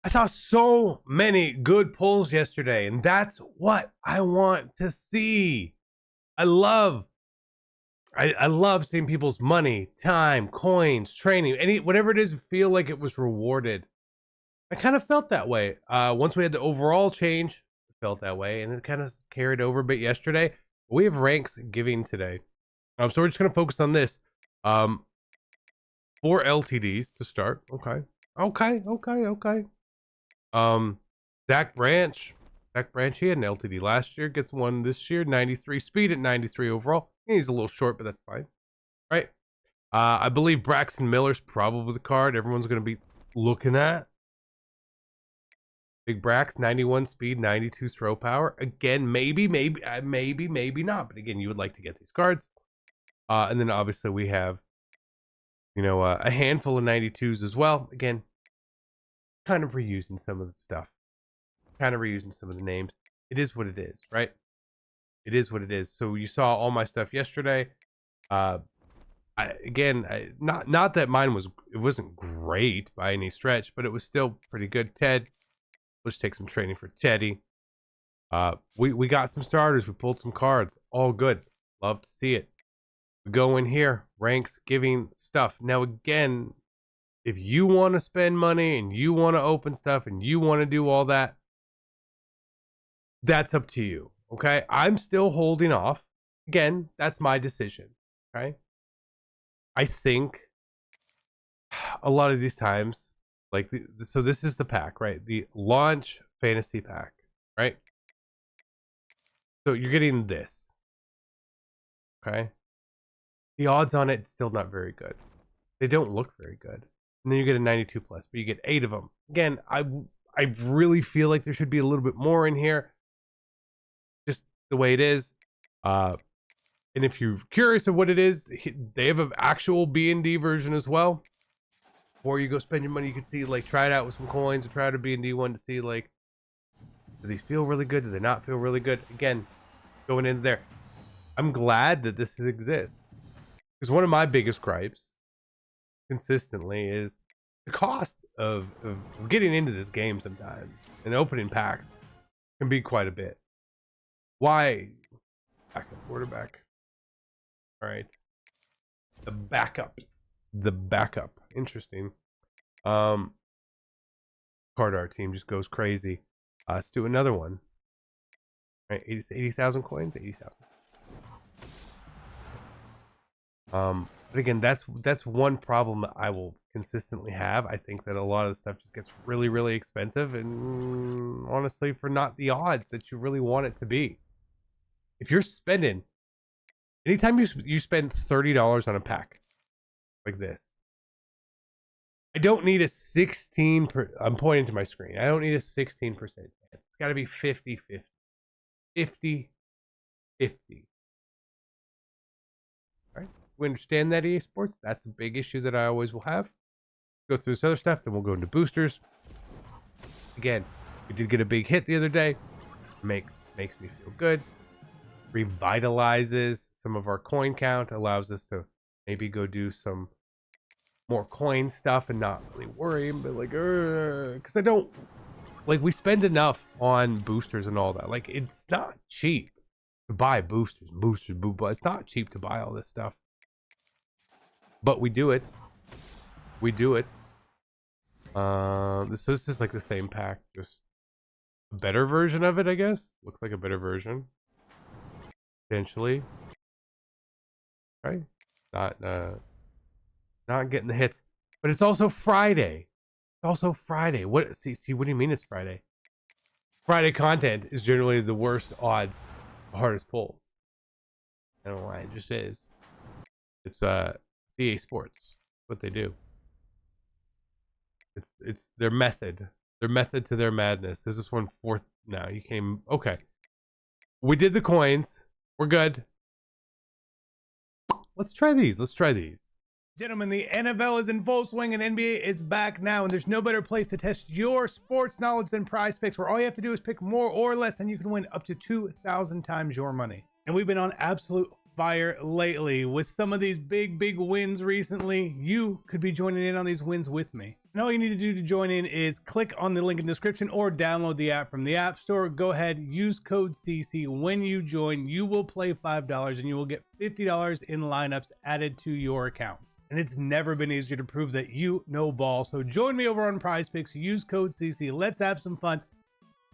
I saw so many good pulls yesterday, and that's what I want to see. I love I love seeing people's money, time, coins, training, whatever it is, feel like it was rewarded. I kind of felt that way. Once we had the overall change, it felt that way, and it kind of carried over a bit yesterday. We have Ranksgiving today. So we're just gonna focus on this. 4 LTDs to start. Okay. Um, Zach Branch. Zach Branch, he had an LTD last year, gets one this year, 93 speed at 93 overall. He's a little short, but that's fine. Right? I believe Braxton Miller's probably the card everyone's going to be looking at. Big Brax, 91 speed, 92 throw power. Again, maybe not. But again, you would like to get these cards. And then obviously we have, a handful of 92s as well. Again, kind of reusing some of the stuff. Kind of reusing some of the names. It is what it is, right? It is what it is. So you saw all my stuff yesterday. Not that mine wasn't great by any stretch, but it was still pretty good. Ted, let's take some training for Teddy. We got some starters. We pulled some cards. All good. Love to see it. We go in here. Ranksgiving stuff. Now again, if you want to spend money and you want to open stuff and you want to do all that, that's up to you. Okay, I'm still holding off. Again, that's my decision. Okay, I think a lot of these times, so this is the pack, right? The launch fantasy pack, right? So you're getting this. Okay, the odds on it's still not very good. They don't look very good. And then you get a 92 plus, but you get 8 of them. Again, I really feel like there should be a little bit more in here. Just the way it is. And if you're curious of what it is, they have an actual B&D version as well. Before you go spend your money, you can see, try it out with some coins or try out a B&D one to see, does these feel really good? Do they not feel really good? Again, going into there. I'm glad that this exists. Because one of my biggest gripes consistently is the cost of getting into this game sometimes, and opening packs can be quite a bit. Why? Backup quarterback. All right. The backups. The backup. Interesting. Card art team just goes crazy. Let's do another one. All right, 80,000 coins. 80,000. But again, that's one problem that I will consistently have. I think that a lot of the stuff just gets really, really expensive, and honestly, for not the odds that you really want it to be. If you're spending, anytime you spend $30 on a pack like this, I don't need a 16. I'm pointing to my screen. I don't need a 16%. It's got to be 50-50. 50-50. All right. We understand that, EA Sports. That's a big issue that I always will have. Go through this other stuff, then we'll go into boosters. Again, we did get a big hit the other day. Makes me feel good. Revitalizes some of our coin count, allows us to maybe go do some more coin stuff and not really worry, but because I don't we spend enough on boosters and all that. It's not cheap to buy boosters, but it's not cheap to buy all this stuff. But we do it. This is just the same pack, just a better version of it, I guess. Looks like a better version. Potentially. Right? Not getting the hits. But it's also Friday. What what do you mean it's Friday? Friday content is generally the worst odds, the hardest pulls. I don't know why, it just is. It's EA Sports. What they do. It's their method. Their method to their madness. This is 1/4 now. You came. Okay. We did the coins. We're good. Let's try these. Gentlemen, the NFL is in full swing and NBA is back now, and there's no better place to test your sports knowledge than Prize Picks, where all you have to do is pick more or less, and you can win up to 2,000 times your money. And we've been on absolute fire lately. With some of these big wins recently, you could be joining in on these wins with me. And all you need to do to join in is click on the link in the description or download the app from the App Store. Go ahead, use code CC. When you join, you will play $5 and you will get $50 in lineups added to your account. And it's never been easier to prove that you know ball. So join me over on Prize Picks. Use code CC. Let's have some fun.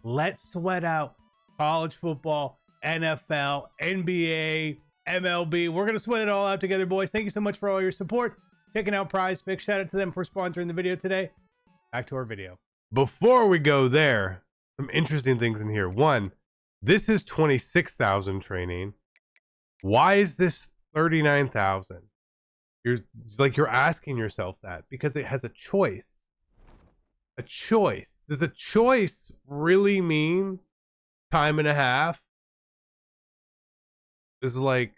Let's sweat out college football, NFL, NBA, MLB. We're going to sweat it all out together, boys. Thank you so much for all your support. Checking out Prize Picks. Shout out to them for sponsoring the video today. Back to our video. Before we go there, some interesting things in here. One, this is 26,000 training. Why is this 39,000? You're asking yourself that because it has a choice. A choice. Does a choice really mean time and a half? This is like,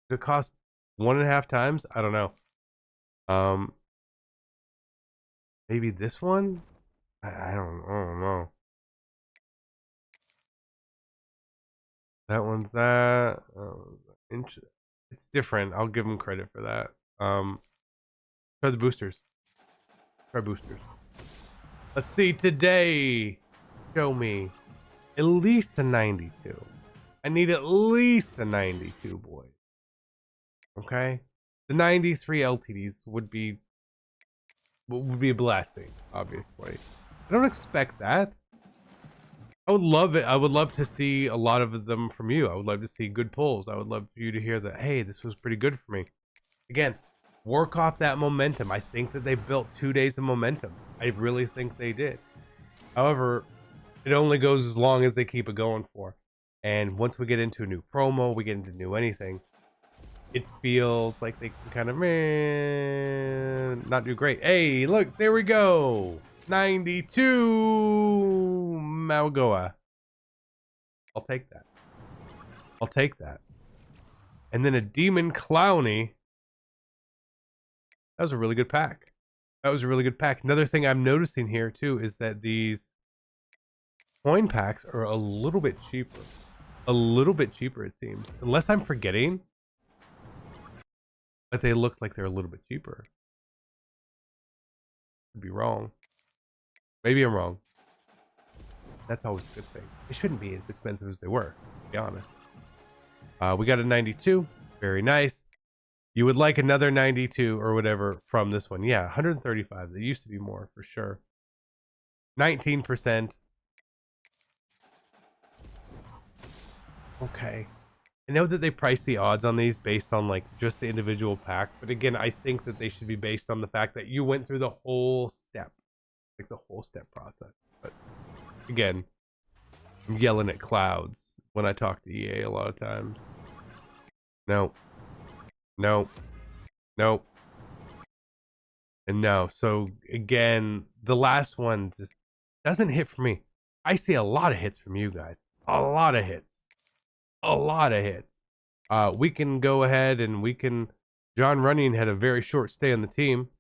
does it cost 1.5 times? I don't know. Maybe this one? I don't know. That one's that. It's different. I'll give them credit for that. Try the boosters. Try boosters. Let's see today. Show me at least a 92. I need at least a 92, boys. Okay, the 93 LTDs would be a blessing. Obviously, I don't expect that. I would love it. I would love to see a lot of them from you. I would love to see good pulls. I would love for you to hear that, hey, this was pretty good for me. Again, work off that momentum. I think that they built 2 days of momentum. I really think they did. However, it only goes as long as they keep it going for. And once we get into a new promo, we get into new anything, it feels like they can kind of not do great. Hey, look, there we go. 92 Malgoa. I'll take that. I'll take that. And then a Demon Clowny. That was a really good pack. That was a really good pack. Another thing I'm noticing here too is that these coin packs are a little bit cheaper. A little bit cheaper, it seems. Unless I'm forgetting. But they look like they're a little bit cheaper. Could be wrong. Maybe I'm wrong. That's always a good thing. They shouldn't be as expensive as they were, to be honest. We got a 92. Very nice. You would like another 92 or whatever from this one. Yeah, 135. There used to be more for sure. 19%. Okay. I know that they price the odds on these based on like just the individual pack, but again, I think that they should be based on the fact that you went through the whole step, like the whole step process. But again, I'm yelling at clouds when I talk to EA a lot of times. No, no, no, and no. So again, the last one just doesn't hit for me. I see a lot of hits from you guys. A lot of hits. A lot of hits. We can go ahead and we can. John Running had a very short stay on the team.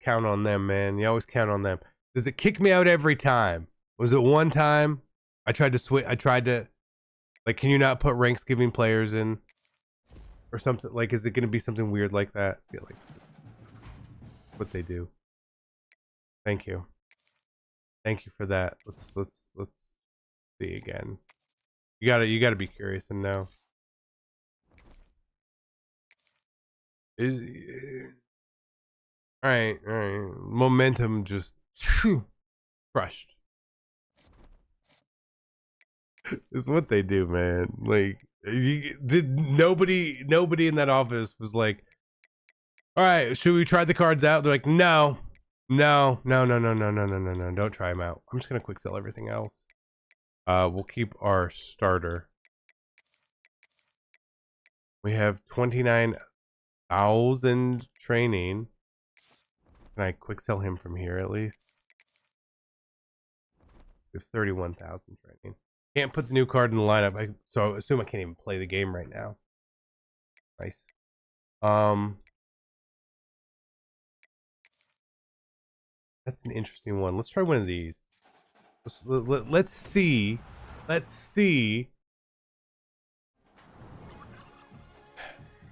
Count on them, man. You always count on them. Does it kick me out every time? Was it one time? I tried to switch. I tried to, like, can you not put Ranksgiving players in or something? Like, is it going to be something weird like that? I feel like what they do. Thank you. Thank you for that. Let's see again. You gotta be curious and know. All right. Momentum just crushed. It's what they do, man. Like, nobody in that office was like, all right, should we try the cards out? They're like, no. Don't try them out. I'm just gonna quick sell everything else. We'll keep our starter. We have 29,000 training. Can I quick sell him from here at least? We have 31,000 training. Can't put the new card in the lineup, so I assume I can't even play the game right now. Nice. That's an interesting one. Let's try one of these. Let's see. Let's see.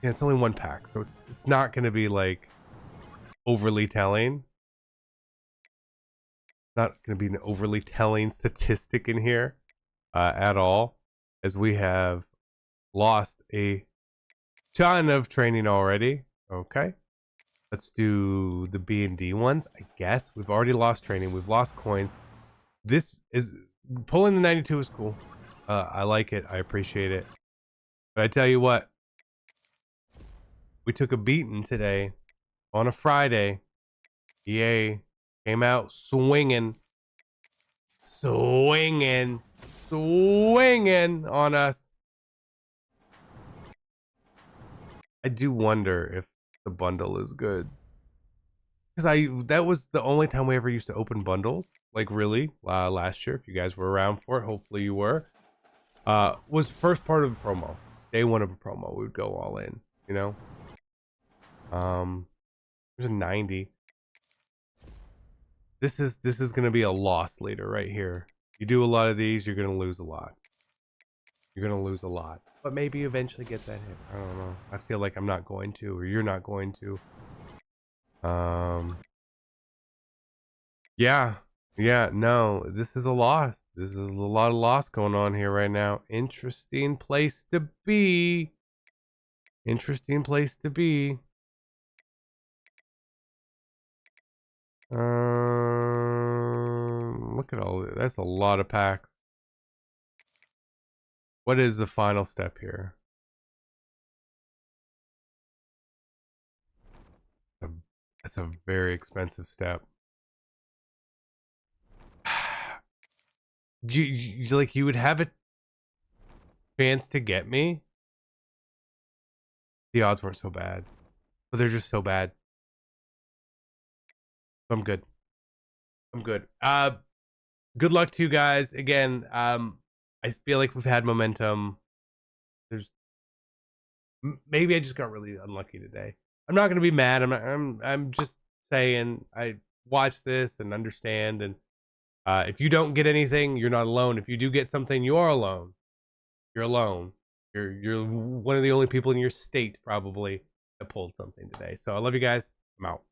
Yeah, it's only one pack, so it's not going to be like overly telling. Not going to be an overly telling statistic in here at all, as we have lost a ton of training already. Okay, let's do the B and D ones. I guess we've already lost training. We've lost coins. This is pulling the 92 is cool. I like it. I appreciate it. But I tell you what, we took a beating today on a Friday. EA came out swinging on us. I do wonder if the bundle is good, because that was the only time we ever used to open bundles, like really, last year. If you guys were around for it, hopefully you were. Was first part of the promo, day one of a promo. We would go all in, you know. There's a 90. This is gonna be a loss leader right here. You do a lot of these, you're gonna lose a lot. You're gonna lose a lot, but maybe eventually get that hit. I don't know. I feel like I'm not going to, or you're not going to. Yeah, no, this is a loss. This is a lot of loss going on here right now. Interesting place to be. Interesting place to be. Look at all that. That's a lot of packs. What is the final step here? That's a very expensive step. You like, you would have a chance to get me. The odds weren't so bad, but they're just so bad. I'm good. I'm good. Good luck to you guys again. I feel like we've had momentum. There's maybe I just got really unlucky today. I'm not gonna be mad. I'm just saying I watch this and understand. And if you don't get anything, you're not alone. If you do get something, you are alone. You're alone. You're one of the only people in your state probably that pulled something today. So I love you guys. I'm out.